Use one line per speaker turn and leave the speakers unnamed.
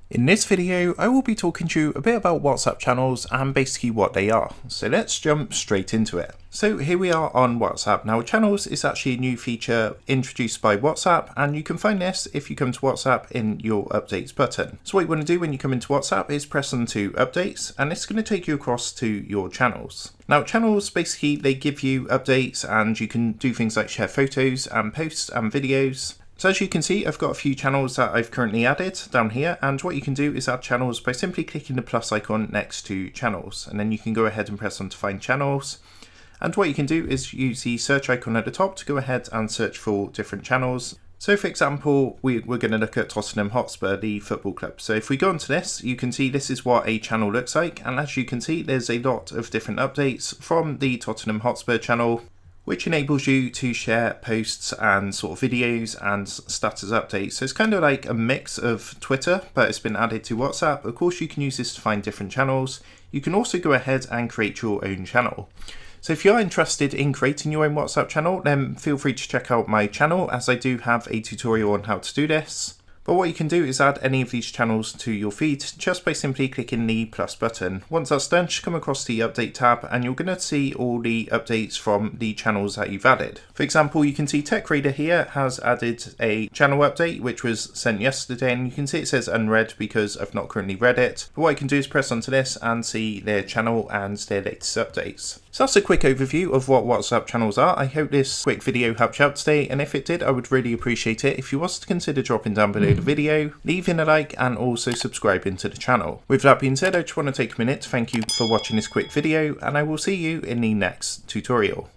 In this video, I will be talking to you a bit about WhatsApp channels and basically what they are. So let's jump straight into it. So here we are on WhatsApp. Now channels is actually a new feature introduced by WhatsApp, and you can find this if you come to WhatsApp in your updates button. So what you want to do when you come into WhatsApp is press onto updates, and it's going to take you across to your channels. Now channels, basically they give you updates and you can do things like share photos and posts and videos. So as you can see, I've got a few channels that I've currently added down here, and what you can do is add channels by simply clicking the plus icon next to channels, and then you can go ahead and press on to find channels. And what you can do is use the search icon at the top to go ahead and search for different channels. So for example, we're going to look at Tottenham Hotspur, the football club. So if we go into this, you can see this is what a channel looks like, and as you can see, there's a lot of different updates from the Tottenham Hotspur channel, which enables you to share posts and sort of videos and status updates. So it's kind of like a mix of Twitter, but it's been added to WhatsApp. Of course, you can use this to find different channels. You can also go ahead and create your own channel. So if you're interested in creating your own WhatsApp channel, then feel free to check out my channel, as I do have a tutorial on how to do this. But what you can do is add any of these channels to your feed just by simply clicking the plus button. Once that's done, just come across the update tab and you're going to see all the updates from the channels that you've added. For example, you can see TechRadar here has added a channel update which was sent yesterday, and you can see it says unread because I've not currently read it. But what I can do is press onto this and see their channel and their latest updates. So that's a quick overview of what WhatsApp channels are. I hope this quick video helped you out today, and if it did, I would really appreciate it if you was to consider dropping down below the video, leaving a like and also subscribing to the channel. With that being said, I just want to take a minute to thank you for watching this quick video, and I will see you in the next tutorial.